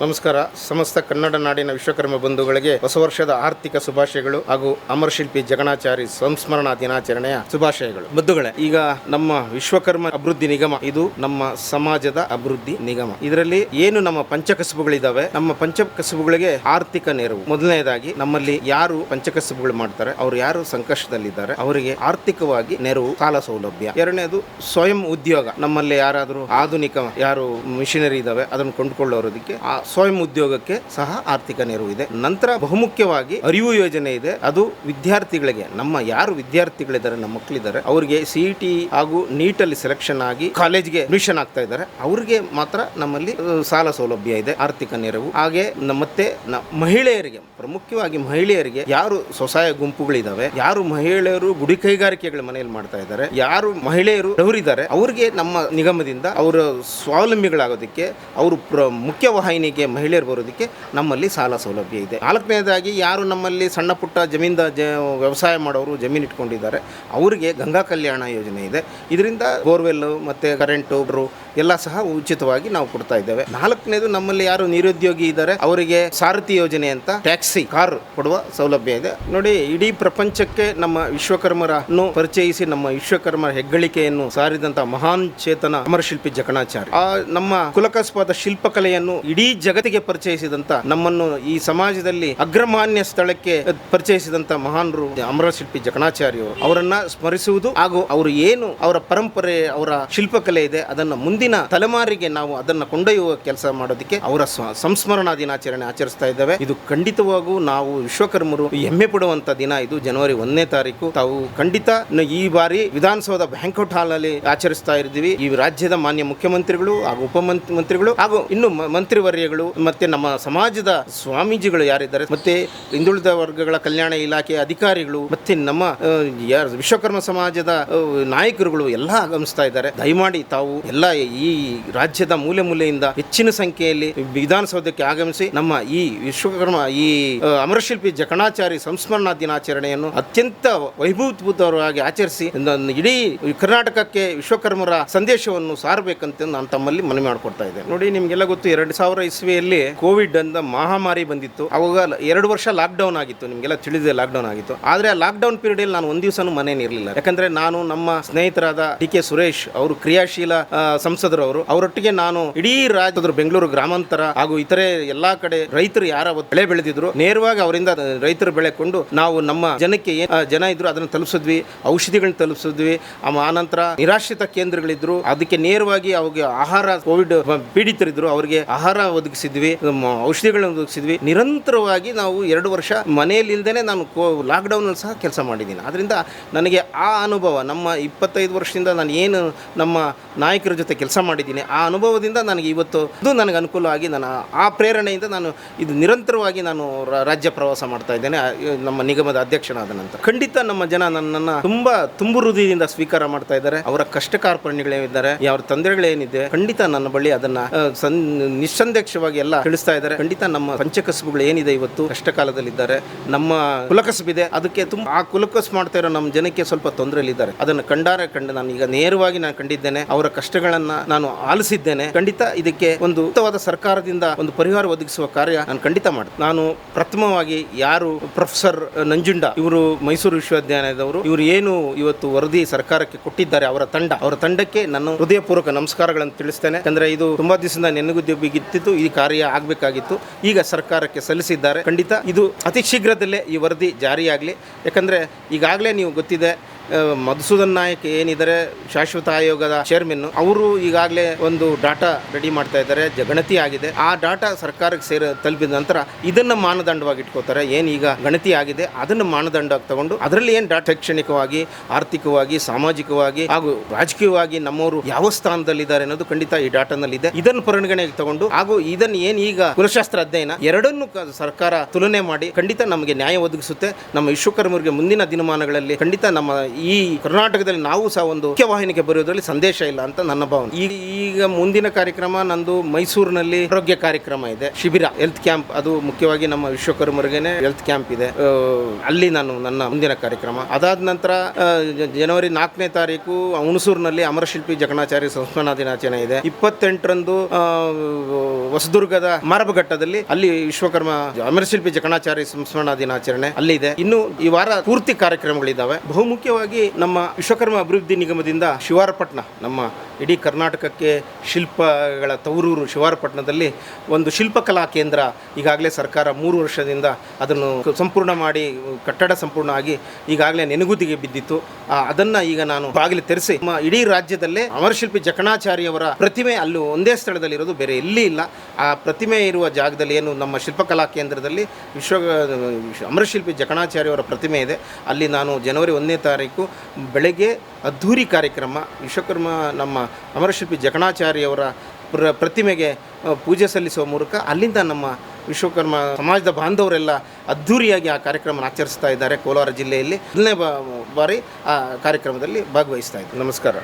ನಮಸ್ಕಾರ. ಸಮಸ್ತ ಕನ್ನಡ ನಾಡಿನ ವಿಶ್ವಕರ್ಮ ಬಂಧುಗಳಿಗೆ ಹೊಸ ವರ್ಷದ ಆರ್ಥಿಕ ಶುಭಾಶಯಗಳು ಹಾಗೂ ಅಮರಶಿಲ್ಪಿ ಜಗಣಾಚಾರಿ ಸಂಸ್ಮರಣಾ ದಿನಾಚರಣೆಯ ಶುಭಾಶಯಗಳು. ಬಂಧುಗಳೇ, ಈಗ ನಮ್ಮ ವಿಶ್ವಕರ್ಮ ಅಭಿವೃದ್ಧಿ ನಿಗಮ ಇದು ನಮ್ಮ ಸಮಾಜದ ಅಭಿವೃದ್ಧಿ ನಿಗಮ. ಇದರಲ್ಲಿ ಏನು ನಮ್ಮ ಪಂಚಕಸಬುಗಳಿದಾವೆ, ನಮ್ಮ ಪಂಚಕಸಬುಗಳಿಗೆ ಆರ್ಥಿಕ ನೆರವು. ಮೊದಲನೇದಾಗಿ ನಮ್ಮಲ್ಲಿ ಯಾರು ಪಂಚಕಸಬುಗಳು ಮಾಡ್ತಾರೆ, ಅವ್ರು ಯಾರು ಸಂಕಷ್ಟದಲ್ಲಿದ್ದಾರೆ ಅವರಿಗೆ ಆರ್ಥಿಕವಾಗಿ ನೆರವು, ಸಾಲ ಸೌಲಭ್ಯ. ಎರಡನೇದು ಸ್ವಯಂ ಉದ್ಯೋಗ. ನಮ್ಮಲ್ಲಿ ಯಾರಾದರೂ ಆಧುನಿಕ ಯಾರು ಮಿಷನರಿ ಇದಾವೆ ಅದನ್ನು ಕೊಂಡುಕೊಳ್ಳೋದಕ್ಕೆ ಸ್ವಯಂ ಉದ್ಯೋಗಕ್ಕೆ ಸಹ ಆರ್ಥಿಕ ನೆರವು ಇದೆ. ನಂತರ ಬಹುಮುಖ್ಯವಾಗಿ ಅರಿವು ಯೋಜನೆ ಇದೆ. ಅದು ವಿದ್ಯಾರ್ಥಿಗಳಿಗೆ, ನಮ್ಮ ಯಾರು ವಿದ್ಯಾರ್ಥಿಗಳಿದ್ದಾರೆ, ನಮ್ಮ ಮಕ್ಕಳಿದ್ದಾರೆ, ಅವರಿಗೆ CET ಹಾಗೂ ನೀಟಲ್ಲಿ ಸೆಲೆಕ್ಷನ್ ಆಗಿ ಕಾಲೇಜ್ಗೆ ಅಡ್ಮಿಷನ್ ಆಗ್ತಾ ಇದ್ದಾರೆ, ಅವರಿಗೆ ಮಾತ್ರ ನಮ್ಮಲ್ಲಿ ಸಾಲ ಸೌಲಭ್ಯ ಇದೆ, ಆರ್ಥಿಕ ನೆರವು. ಹಾಗೆ ಮತ್ತೆ ಮಹಿಳೆಯರಿಗೆ, ಪ್ರಮುಖವಾಗಿ ಮಹಿಳೆಯರಿಗೆ ಯಾರು ಸ್ವಸಹಾಯ ಗುಂಪುಗಳಿದಾವೆ, ಯಾರು ಮಹಿಳೆಯರು ಗುಡಿ ಕೈಗಾರಿಕೆಗಳ ಮನೆಯಲ್ಲಿ ಮಾಡ್ತಾ ಇದ್ದಾರೆ, ಯಾರು ಮಹಿಳೆಯರು ಅವರಿದ್ದಾರೆ, ಅವರಿಗೆ ನಮ್ಮ ನಿಗಮದಿಂದ ಅವರು ಸ್ವಾವಲಂಬಿಗಳಾಗೋದಕ್ಕೆ, ಅವರು ಮುಖ್ಯ ವಾಹಿನಿಗೆ ಮಹಿಳೆಯರು ಬರೋದಕ್ಕೆ ನಮ್ಮಲ್ಲಿ ಸಾಲ ಸೌಲಭ್ಯ ಇದೆ. ನಾಲ್ಕನೇದಾಗಿ ಯಾರು ನಮ್ಮಲ್ಲಿ ಸಣ್ಣ ಪುಟ್ಟ ವ್ಯವಸಾಯ ಮಾಡೋರು ಜಮೀನು ಇಟ್ಕೊಂಡಿದ್ದಾರೆ ಅವರಿಗೆ ಗಂಗಾ ಕಲ್ಯಾಣ ಯೋಜನೆ ಇದೆ. ಇದರಿಂದ ಬೋರ್ವೆಲ್ ಮತ್ತು ಕರೆಂಟು ಎಲ್ಲ ಸಹ ಉಚಿತವಾಗಿ ನಾವು ಕೊಡ್ತಾ ಇದ್ದೇವೆ. ನಾಲ್ಕನೇದು ನಮ್ಮಲ್ಲಿ ಯಾರು ನಿರುದ್ಯೋಗಿ ಇದ್ದಾರೆ ಅವರಿಗೆ ಸಾರಥಿ ಯೋಜನೆ ಅಂತ ಟ್ಯಾಕ್ಸಿ ಕಾರ್ ಕೊಡುವ ಸೌಲಭ್ಯ ಇದೆ. ನೋಡಿ, ಇಡೀ ಪ್ರಪಂಚಕ್ಕೆ ನಮ್ಮ ವಿಶ್ವಕರ್ಮರನ್ನು ಪರಿಚಯಿಸಿ ನಮ್ಮ ವಿಶ್ವಕರ್ಮರ ಹೆಗ್ಗಳಿಕೆಯನ್ನು ಸಾರಿದಂತ ಮಹಾನ್ ಚೇತನ ಅಮರಶಿಲ್ಪಿ ಜಕಣಾಚಾರಿ, ನಮ್ಮ ಕುಲಕಸ್ಪಾದ ಶಿಲ್ಪಕಲೆಯನ್ನು ಇಡೀ ಜಗತ್ತಿಗೆ ಪರಿಚಯಿಸಿದಂತ, ನಮ್ಮನ್ನು ಈ ಸಮಾಜದಲ್ಲಿ ಅಗ್ರಮಾನ್ಯ ಸ್ಥಳಕ್ಕೆ ಪರಿಚಯಿಸಿದಂತ ಮಹಾನರು ಅಮರಶಿಲ್ಪಿ ಜಕಣಾಚಾರ್ಯವರು. ಅವರನ್ನ ಸ್ಮರಿಸುವುದು ಹಾಗೂ ಅವರು ಏನು ಅವರ ಪರಂಪರೆ, ಅವರ ಶಿಲ್ಪಕಲೆ ಇದೆ, ಅದನ್ನು ಮುಂದಿನ ತಲೆಮಾರಿಗೆ ನಾವು ಅದನ್ನು ಕೊಂಡೊಯ್ಯುವ ಕೆಲಸ ಮಾಡೋದಕ್ಕೆ ಅವರ ಸಂಸ್ಮರಣಾ ದಿನಾಚರಣೆ ಆಚರಿಸ್ತಾ ಇದ್ದೇವೆ. ಇದು ಖಂಡಿತವಾಗೂ ನಾವು ವಿಶ್ವಕರ್ಮರು ಹೆಮ್ಮೆ ಪಡುವಂತ ದಿನ. ಇದು ಜನವರಿ 1ನೇ ತಾರೀಕು. ತಾವು ಖಂಡಿತ ಈ ಬಾರಿ ವಿಧಾನಸೌಧ ಬ್ಯಾಂಕ್ವೆಟ್ ಹಾಲ್ ಅಲ್ಲಿ ಆಚರಿಸ್ತಾ ಇದ್ದೀವಿ. ಈ ರಾಜ್ಯದ ಮಾನ್ಯ ಮುಖ್ಯಮಂತ್ರಿಗಳು ಹಾಗೂ ಉಪಮುಖ್ಯಮಂತ್ರಿಗಳು ಹಾಗೂ ಇನ್ನು ಮಂತ್ರಿವರ್ಯಗಳು ಮತ್ತೆ ನಮ್ಮ ಸಮಾಜದ ಸ್ವಾಮೀಜಿಗಳು ಯಾರಿದ್ದಾರೆ, ಮತ್ತೆ ಹಿಂದುಳಿದ ವರ್ಗಗಳ ಕಲ್ಯಾಣ ಇಲಾಖೆ ಅಧಿಕಾರಿಗಳು, ಮತ್ತೆ ನಮ್ಮ ವಿಶ್ವಕರ್ಮ ಸಮಾಜದ ನಾಯಕರುಗಳು ಎಲ್ಲ ಆಗಮಿಸ್ತಾ ಇದ್ದಾರೆ. ದಯಮಾಡಿ ತಾವು ಎಲ್ಲ ಈ ರಾಜ್ಯದ ಮೂಲೆ ಮೂಲೆಯಿಂದ ಹೆಚ್ಚಿನ ಸಂಖ್ಯೆಯಲ್ಲಿ ವಿಧಾನಸೌಧಕ್ಕೆ ಆಗಮಿಸಿ ನಮ್ಮ ಈ ವಿಶ್ವಕರ್ಮ ಈ ಅಮರಶಿಲ್ಪಿ ಜಕಣಾಚಾರಿ ಸಂಸ್ಮರಣಾ ದಿನಾಚರಣೆಯನ್ನು ಅತ್ಯಂತ ವೈಭವಪೂರ್ವಕವಾಗಿ ಆಚರಿಸಿ ಇಡೀ ಕರ್ನಾಟಕಕ್ಕೆ ವಿಶ್ವಕರ್ಮರ ಸಂದೇಶವನ್ನು ಸಾರಬೇಕಂತ ನಾನು ತಮ್ಮಲ್ಲಿ ಮನವಿ ಮಾಡಿಕೊಡ್ತಾ ಇದ್ದೇನೆ. ನೋಡಿ, ನಿಮ್ಗೆಲ್ಲ ಗೊತ್ತು, 2000 ಇಸ್ವಿಯಲ್ಲಿ ಕೋವಿಡ್ ಅಂತ ಮಹಾಮಾರಿ ಬಂದಿತ್ತು. ಅವಾಗ 2 ವರ್ಷ ಲಾಕ್ಡೌನ್ ಆಗಿತ್ತು. ನಿಮ್ಗೆಲ್ಲ ತಿಳಿದಿದೆ, ಲಾಕ್ಡೌನ್ ಆಗಿತ್ತು. ಆದ್ರೆ ಆ ಲಾಕ್ಡೌನ್ ಪೀರಿಯಡ್ ಅಲ್ಲಿ ನಾನು ಒಂದ್ ದಿವಸನೂ ಮನೇಲಿ ಇರಲಿಲ್ಲ. ಯಾಕಂದ್ರೆ ನಾನು ನಮ್ಮ ಸ್ನೇಹಿತರಾದ DK ಸುರೇಶ್ ಅವರು ಕ್ರಿಯಾಶೀಲ ಸಂಸದರು, ಅವರೊಟ್ಟಿಗೆ ನಾನು ಇಡೀ ರಾಜ್ಯದ ಬೆಂಗಳೂರು ಗ್ರಾಮಾಂತರ ಹಾಗೂ ಇತರೆ ಎಲ್ಲಾ ಕಡೆ ರೈತರು ಯಾರ ಬೆಳೆ ಬೆಳೆದಿದ್ರು ನೇರವಾಗಿ ಅವರಿಂದ ರೈತರು ಬೆಳೆ ಕೊಂಡು ನಾವು ನಮ್ಮ ಜನಕ್ಕೆ ಜನ ಇದ್ರು ಅದನ್ನು ತಲುಪಿಸಿದ್ವಿ, ಔಷಧಿಗಳನ್ನ ತಲುಪಿಸಿದ್ವಿ. ಆನಂತರ ನಿರಾಶ್ರಿತ ಕೇಂದ್ರಗಳಿದ್ರು, ಅದಕ್ಕೆ ನೇರವಾಗಿ ಅವ್ರಿಗೆ ಆಹಾರ, ಕೋವಿಡ್ ಪೀಡಿತರಿದ್ರು ಅವರಿಗೆ ಆಹಾರ ಒದಗಿಸಿದ್ವಿ, ಔಷಧಿಗಳನ್ನ ಒದಗಿಸಿದ್ವಿ. ನಿರಂತರವಾಗಿ ನಾವು 2 ವರ್ಷ ಮನೆಯಲ್ಲಿಂದನೇ ನಾನು ಲಾಕ್ಡೌನ್ ಸಹ ಕೆಲಸ ಮಾಡಿದ್ದೀನಿ. ಅದರಿಂದ ನನಗೆ ಆ ಅನುಭವ, ನಮ್ಮ 25 ವರ್ಷದಿಂದ ನಾನು ಏನು ನಮ್ಮ ನಾಯಕರ ಜೊತೆ ಕೆಲಸ ಮಾಡಿದ್ದೀನಿ, ಆ ಅನುಭವದಿಂದ ನನಗೆ ಇವತ್ತು ಇದು ನನಗೆ ಅನುಕೂಲ ಆಗಿ ನಾನು ಆ ಪ್ರೇರಣೆಯಿಂದ ನಾನು ಇದು ನಿರಂತರವಾಗಿ ನಾನು ರಾಜ್ಯ ಪ್ರವಾಸ ಮಾಡ್ತಾ ಇದ್ದೇನೆ. ನಮ್ಮ ನಿಗಮದ ಅಧ್ಯಕ್ಷನಾದ ನಂತರ ಖಂಡಿತ ನಮ್ಮ ಜನ ನನ್ನನ್ನು ತುಂಬು ಹೃದಯದಿಂದ ಸ್ವೀಕಾರ ಮಾಡ್ತಾ ಇದ್ದಾರೆ. ಅವರ ಕಷ್ಟ ಕಾರ್ಪಣ್ಯಗಳೇನಿದ್ದಾರೆ, ಅವರ ತೊಂದರೆಗಳೇನಿದೆ, ಖಂಡಿತ ನನ್ನ ಬಳಿ ಅದನ್ನ ನಿಸ್ಸಂದೇಹವಾಗಿ ಎಲ್ಲ ತಿಳಿಸ್ತಾ ಇದ್ದಾರೆ. ಖಂಡಿತ ನಮ್ಮ ಪಂಚಕಸಬುಗಳು ಏನಿದೆ ಇವತ್ತು ಕಷ್ಟ ಕಾಲದಲ್ಲಿದ್ದಾರೆ, ನಮ್ಮ ಕುಲಕಸಬಿದೆ, ಅದಕ್ಕೆ ಆ ಕುಲಕಸ್ ಮಾಡ್ತಾ ಇರೋ ನಮ್ಮ ಜನಕ್ಕೆ ಸ್ವಲ್ಪ ತೊಂದರೆಯಲ್ಲಿದ್ದಾರೆ. ಅದನ್ನು ಕಂಡು ನಾನು ಈಗ ನೇರವಾಗಿ ನಾನು ಕಂಡಿದ್ದೇನೆ, ಅವರ ಕಷ್ಟಗಳನ್ನ ನಾನು ಆಲಿಸಿದ್ದೇನೆ. ಖಂಡಿತ ಇದಕ್ಕೆ ಒಂದು ಉತ್ತಮವಾದ ಸರ್ಕಾರದಿಂದ ಒಂದು ಪರಿಹಾರ ಒದಗಿಸುವ ಕಾರ್ಯ ನಾನು ಖಂಡಿತ ಮಾಡ್ತೀನಿ. ನಾನು ಪ್ರಥಮವಾಗಿ ಯಾರು ಪ್ರೊಫೆಸರ್ ನಂಜುಂಡ ಇವರು ಮೈಸೂರು ವಿಶ್ವವಿದ್ಯಾಲಯದವರು, ಇವರು ಏನು ಇವತ್ತು ವರದಿ ಸರ್ಕಾರಕ್ಕೆ ಕೊಟ್ಟಿದ್ದಾರೆ, ಅವರ ತಂಡಕ್ಕೆ ನಾನು ಹೃದಯಪೂರ್ವಕ ನಮಸ್ಕಾರಗಳನ್ನು ತಿಳಿಸ್ತೇನೆ. ಯಾಕಂದ್ರೆ ಇದು ತುಂಬಾ ದಿವಸದಿಂದ ನೆನಗುದ್ದಿತ್ತು, ಈ ಕಾರ್ಯ ಆಗಬೇಕಾಗಿತ್ತು, ಈಗ ಸರ್ಕಾರಕ್ಕೆ ಸಲ್ಲಿಸಿದ್ದಾರೆ. ಖಂಡಿತ ಇದು ಅತಿ ಶೀಘ್ರದಲ್ಲೇ ಈ ವರದಿ ಜಾರಿಯಾಗಲಿ. ಯಾಕಂದ್ರೆ ಈಗಾಗಲೇ ನೀವು ಗೊತ್ತಿದೆ, ಮಧುಸೂದನ್ ನಾಯಕ್ ಏನಿದ್ದಾರೆ ಶಾಶ್ವತ ಆಯೋಗದ ಚೇರ್ಮನ್, ಅವರು ಈಗಾಗಲೇ ಒಂದು ಡಾಟಾ ರೆಡಿ ಮಾಡ್ತಾ ಇದ್ದಾರೆ, ಗಣತಿ ಆಗಿದೆ. ಆ ಡಾಟಾ ಸರ್ಕಾರಕ್ಕೆ ತಲುಪಿದ ನಂತರ ಇದನ್ನು ಮಾನದಂಡವಾಗಿ ಇಟ್ಕೋತಾರೆ. ಏನೀಗ ಗಣತಿ ಆಗಿದೆ ಅದನ್ನು ಮಾನದಂಡವಾಗಿ ತಗೊಂಡು ಅದರಲ್ಲಿ ಏನು ಡಾಟಾ ಶೈಕ್ಷಣಿಕವಾಗಿ, ಆರ್ಥಿಕವಾಗಿ, ಸಾಮಾಜಿಕವಾಗಿ ಹಾಗೂ ರಾಜಕೀಯವಾಗಿ ನಮ್ಮವರು ಯಾವ ಸ್ಥಾನದಲ್ಲಿದ್ದಾರೆ ಅನ್ನೋದು ಖಂಡಿತ ಈ ಡಾಟಾನಲ್ಲಿದೆ. ಇದನ್ನು ಪರಿಗಣನೆಗೆ ತಗೊಂಡು ಹಾಗೂ ಇದನ್ನು ಏನು ಈಗ ಕುಲಶಾಸ್ತ್ರ ಅಧ್ಯಯನ ಎರಡನ್ನೂ ಸರ್ಕಾರ ತುಲನೆ ಮಾಡಿ ಖಂಡಿತ ನಮಗೆ ನ್ಯಾಯ ಒದಗಿಸುತ್ತೆ. ನಮ್ಮ ವಿಶ್ವಕರ್ಮರಿಗೆ ಮುಂದಿನ ದಿನಮಾನಗಳಲ್ಲಿ ಖಂಡಿತ ನಮ್ಮ ಈ ಕರ್ನಾಟಕದಲ್ಲಿ ನಾವು ಸಹ ಒಂದು ಮುಖ್ಯವಾಹಿನಿಗೆ ಬರೆಯೋದ್ರಲ್ಲಿ ಸಂದೇಶ ಇಲ್ಲ ಅಂತ ನನ್ನ ಭಾವನೆ. ಈಗ ಮುಂದಿನ ಕಾರ್ಯಕ್ರಮ ನಂದು ಮೈಸೂರಿನಲ್ಲಿ ಆರೋಗ್ಯ ಕಾರ್ಯಕ್ರಮ ಇದೆ, ಶಿಬಿರ ಹೆಲ್ತ್ ಕ್ಯಾಂಪ್. ಅದು ಮುಖ್ಯವಾಗಿ ನಮ್ಮ ವಿಶ್ವಕರ್ಮರಿಗೇನೆ ಹೆಲ್ತ್ ಕ್ಯಾಂಪ್ ಇದೆ. ಅಲ್ಲಿ ನಾನು ನನ್ನ ಮುಂದಿನ ಕಾರ್ಯಕ್ರಮ ಅದಾದ ನಂತರ ಜನವರಿ 4ನೇ ತಾರೀಕು ಹುಣಸೂರಿನಲ್ಲಿ ಅಮರಶಿಲ್ಪಿ ಜಕಣಾಚಾರ್ಯ ಸಂಸ್ಮರಣಾ ದಿನಾಚರಣೆ ಇದೆ. 28ರಂದು ಹೊಸದುರ್ಗದ ಮಾರಬಘಟ್ಟದಲ್ಲಿ ಅಲ್ಲಿ ವಿಶ್ವಕರ್ಮ ಅಮರಶಿಲ್ಪಿ ಜಕಣಾಚಾರ್ಯ ಸಂಸ್ಮರಣಾ ದಿನಾಚರಣೆ ಅಲ್ಲಿ ಇದೆ. ಇನ್ನು ಈ ವಾರ ಪೂರ್ತಿ ಕಾರ್ಯಕ್ರಮಗಳಿದ್ದಾವೆ. ಬಹುಮುಖ್ಯವಾಗಿ ನಮ್ಮ ವಿಶ್ವಕರ್ಮ ಅಭಿವೃದ್ಧಿ ನಿಗಮದಿಂದ ಶಿವಾರಪಟ್ಟಣ, ನಮ್ಮ ಇಡೀ ಕರ್ನಾಟಕಕ್ಕೆ ಶಿಲ್ಪಗಳ ತವರೂರು ಶಿವಾರಪಟ್ಟಣದಲ್ಲಿ ಒಂದು ಶಿಲ್ಪಕಲಾ ಕೇಂದ್ರ ಈಗಾಗಲೇ ಸರ್ಕಾರ 3 ವರ್ಷದಿಂದ ಅದನ್ನು ಸಂಪೂರ್ಣ ಮಾಡಿ ಕಟ್ಟಡ ಸಂಪೂರ್ಣ ಆಗಿ ಈಗಾಗಲೇ ನೆನಗುದಿಗೆ ಬಿದ್ದಿತ್ತು. ಅದನ್ನು ಈಗ ನಾನು ಬಾಗಿಲು ತೆರೆಸಿ ನಮ್ಮ ಇಡೀ ರಾಜ್ಯದಲ್ಲೇ ಅಮರಶಿಲ್ಪಿ ಜಕಣಾಚಾರ್ಯವರ ಪ್ರತಿಮೆ ಅಲ್ಲಿ ಒಂದೇ ಸ್ಥಳದಲ್ಲಿ ಇರೋದು, ಬೇರೆ ಎಲ್ಲಿ ಇಲ್ಲ. ಆ ಪ್ರತಿಮೆ ಇರುವ ಜಾಗದಲ್ಲಿ ಏನು ನಮ್ಮ ಶಿಲ್ಪಕಲಾ ಕೇಂದ್ರದಲ್ಲಿ ಅಮರಶಿಲ್ಪಿ ಜಕಣಾಚಾರ್ಯವರ ಪ್ರತಿಮೆ ಇದೆ. ಅಲ್ಲಿ ನಾನು ಜನವರಿ 1ನೇ ತಾರೀಕು ಬೆಳಗ್ಗೆ ಅದ್ಧೂರಿ ಕಾರ್ಯಕ್ರಮ ವಿಶ್ವಕರ್ಮ ನಮ್ಮ ಅಮರಶಿಲ್ಪಿ ಜಕಣಾಚಾರ್ಯವರ ಪ್ರತಿಮೆಗೆ ಪೂಜೆ ಸಲ್ಲಿಸುವ ಮೂಲಕ ಅಲ್ಲಿಂದ ನಮ್ಮ ವಿಶ್ವಕರ್ಮ ಸಮಾಜದ ಬಾಂಧವರೆಲ್ಲ ಅದ್ಧೂರಿಯಾಗಿ ಆ ಕಾರ್ಯಕ್ರಮ ಆಚರಿಸ್ತಾ ಇದ್ದಾರೆ. ಕೋಲಾರ ಜಿಲ್ಲೆಯಲ್ಲಿ 1ನೇ ಬಾರಿ ಆ ಕಾರ್ಯಕ್ರಮದಲ್ಲಿ ಭಾಗವಹಿಸ್ತಾ ಇದ್ದಾರೆ. ನಮಸ್ಕಾರ.